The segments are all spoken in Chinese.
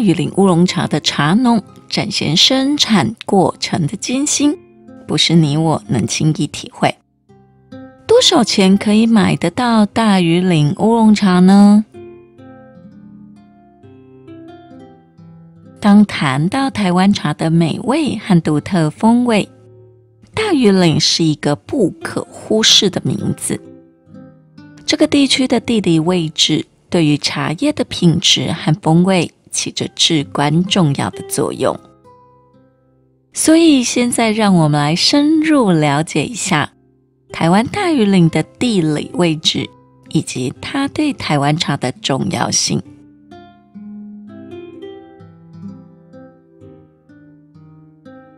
屿岭乌龙茶的茶农展现生产过程的艰辛，不是你我能轻易体会。多少钱可以买得到大屿岭乌龙茶呢？当谈到台湾茶的美味和独特风味，大屿岭是一个不可忽视的名字。这个地区的地理位置对于茶叶的品质和风味起着至关重要的作用。所以现在让我们来深入了解一下台湾大屿岭的地理位置以及它对台湾茶的重要性。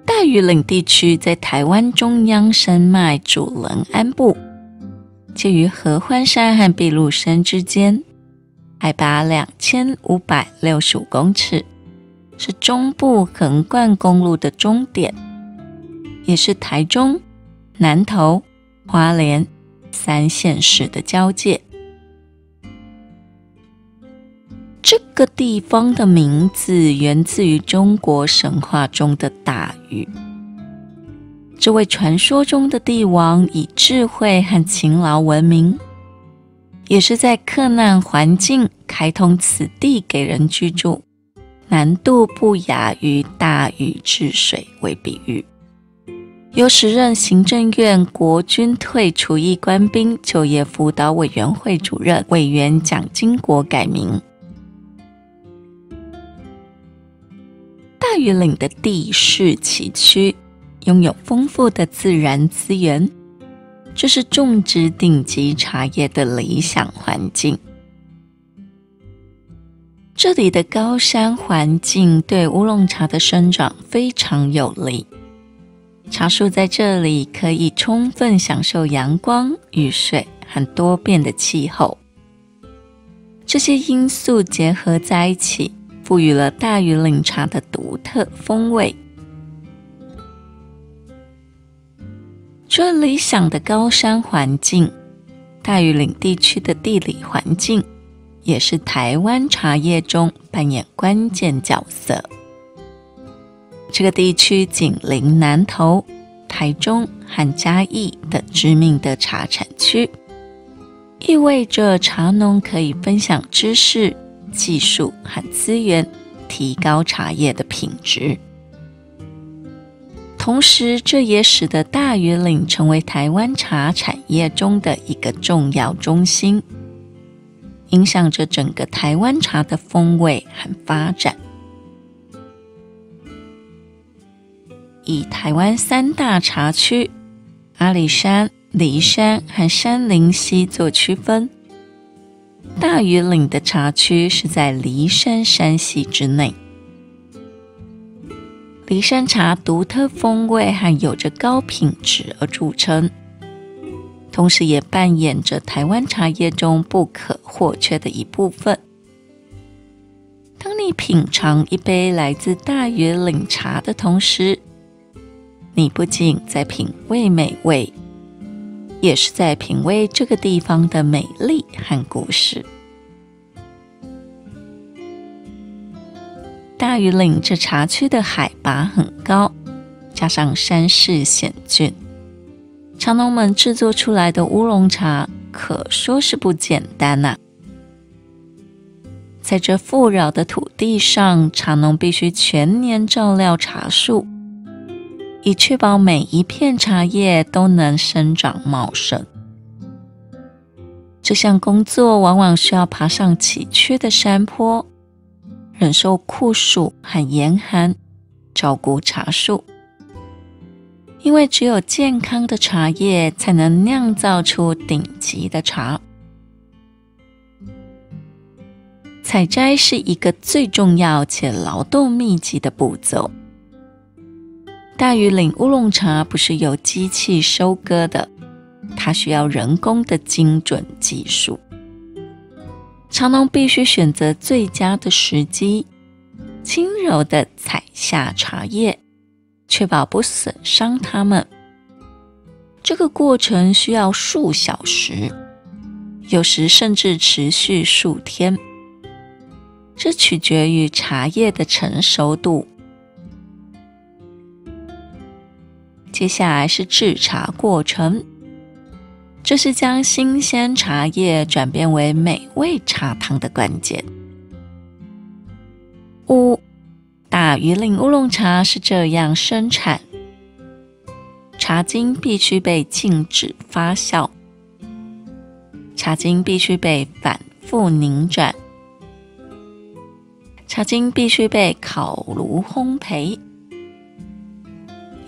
大屿岭地区在台湾中央山脉主棱安部，介于合欢山和秘鲁山之间，海拔2565公尺，是中部横贯公路的终点，也是台中、南投、花莲3县市的交界。这个地方的名字源自于中国神话中的大禹。这位传说中的帝王以智慧和勤劳闻名，也是在克难环境开通此地给人居住，难度不亚于大禹治水为比喻。由时任行政院国军退除役官兵就业辅导委员会主任委员蒋经国改名。大屿岭的地势崎岖，拥有丰富的自然资源，这是种植顶级茶叶的理想环境。这里的高山环境对乌龙茶的生长非常有利，茶树在这里可以充分享受阳光、雨水和多变的气候。这些因素结合在一起，赋予了大屿岭茶的独特风味。除了理想的高山环境，大屿岭地区的地理环境也是台湾茶叶中扮演关键角色。这个地区紧邻南投、台中和嘉义的知名的茶产区，意味着茶农可以分享知识、技术和资源，提高茶叶的品质。同时，这也使得大屿岭成为台湾茶产业中的一个重要中心，影响着整个台湾茶的风味和发展。以台湾3大茶区阿里山、梨山和山林溪做区分，大屿岭的茶区是在梨山山系之内。梨山茶独特风味和有着高品质而著称，同时也扮演着台湾茶叶中不可或缺的一部分。当你品尝一杯来自大屿岭茶的同时，你不仅在品味美味，也是在品味这个地方的美丽和故事。大屿岭这茶区的海拔很高，加上山势险峻，茶农们制作出来的乌龙茶可说是不简单啊。在这富饶的土地上，茶农必须全年照料茶树，以确保每一片茶叶都能生长茂盛。这项工作往往需要爬上崎岖的山坡，忍受酷暑和严寒，照顾茶树。因为只有健康的茶叶才能酿造出顶级的茶。采摘是一个最重要且劳动密集的步骤。大屿岭乌龙茶不是由机器收割的，它需要人工的精准技术。茶农必须选择最佳的时机，轻柔地采下茶叶，确保不损伤它们。这个过程需要数小时，有时甚至持续数天。这取决于茶叶的成熟度。接下来是制茶过程，这是将新鲜茶叶转变为美味茶汤的关键。5. 大禹岭乌龙茶是这样生产：茶茎必须被静止发酵，茶茎必须被反复拧转，茶茎必须被烤炉烘焙，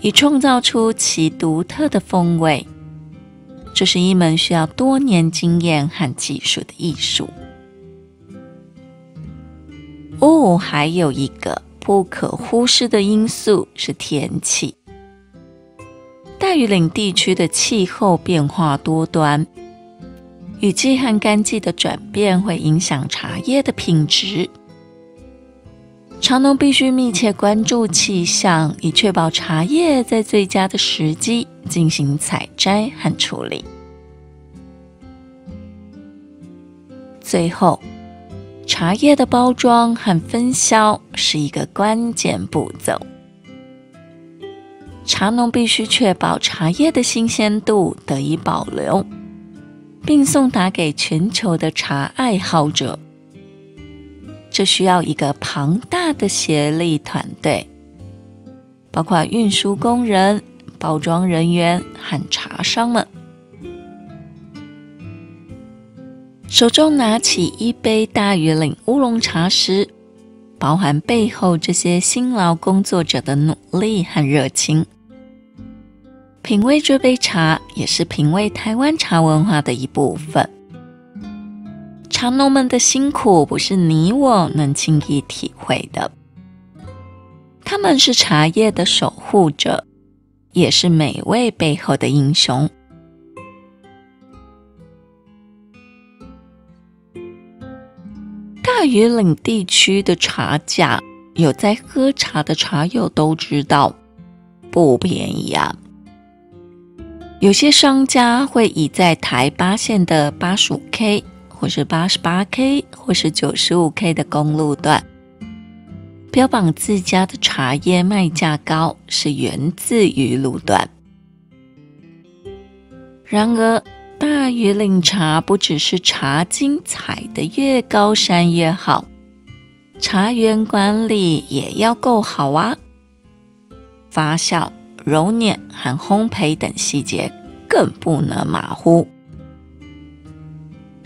以创造出其独特的风味。这是一门需要多年经验和技术的艺术。还有一个不可忽视的因素是天气。大禹岭地区的气候变化多端，雨季和干季的转变会影响茶叶的品质。茶农必须密切关注气象，以确保茶叶在最佳的时机进行采摘和处理。最后，茶叶的包装和分销是一个关键步骤。茶农必须确保茶叶的新鲜度得以保留，并送达给全球的茶爱好者。这需要一个庞大的协力团队，包括运输工人、包装人员和茶商们。手中拿起一杯大禹岭乌龙茶时，包含背后这些辛劳工作者的努力和热情。品味这杯茶，也是品味台湾茶文化的一部分。茶农们的辛苦不是你我能轻易体会的，他们是茶叶的守护者，也是美味背后的英雄。大禹岭地区的茶价，有在喝茶的茶友都知道，不便宜啊。有些商家会以在台八线的 85K 或是 88K 或是 95K 的公路段，标榜自家的茶叶卖价高，是源自于路段。然而，大禹岭茶不只是茶茎采得越高山越好，茶园管理也要够好啊。发酵、揉捻和烘焙等细节更不能马虎。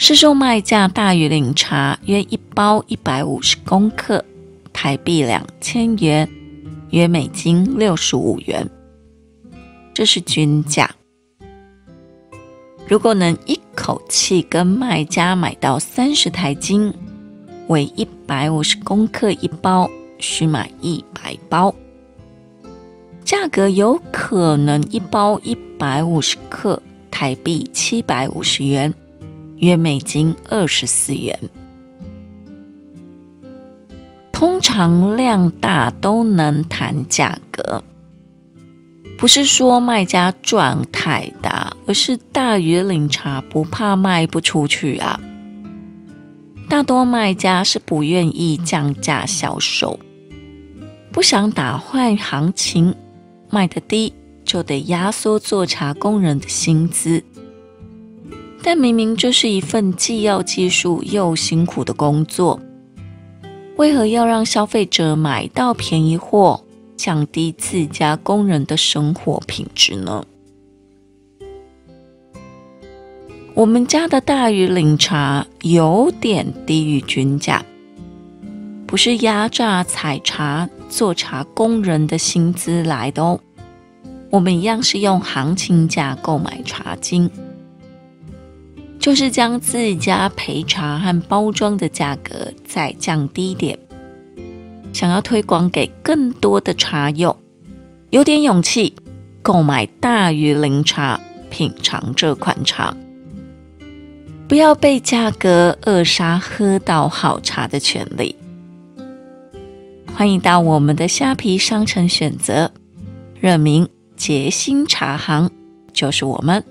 市售卖价大禹岭茶约一包150公克，台币2000元，约美金65元，这是均价。如果能一口气跟卖家买到30台斤，为150公克一包，需买100包，价格有可能一包150克，台币750元，约美金24元。通常量大都能谈价格，不是说卖家赚太大，而是大禹岭茶不怕卖不出去啊。大多卖家是不愿意降价销售，不想打坏行情，卖得低就得压缩做茶工人的薪资。但明明这是一份既要技术又辛苦的工作，为何要让消费者买到便宜货，降低自家工人的生活品质呢？我们家的大禹岭茶有点低于均价，不是压榨采茶做茶工人的薪资来的哦。我们一样是用行情价购买茶茎，就是将自家焙茶和包装的价格再降低点，想要推广给更多的茶友，有点勇气购买大禹岭茶，品尝这款茶，不要被价格扼杀喝到好茶的权利。欢迎到我们的虾皮商城选择，热名杰心茶行，就是我们。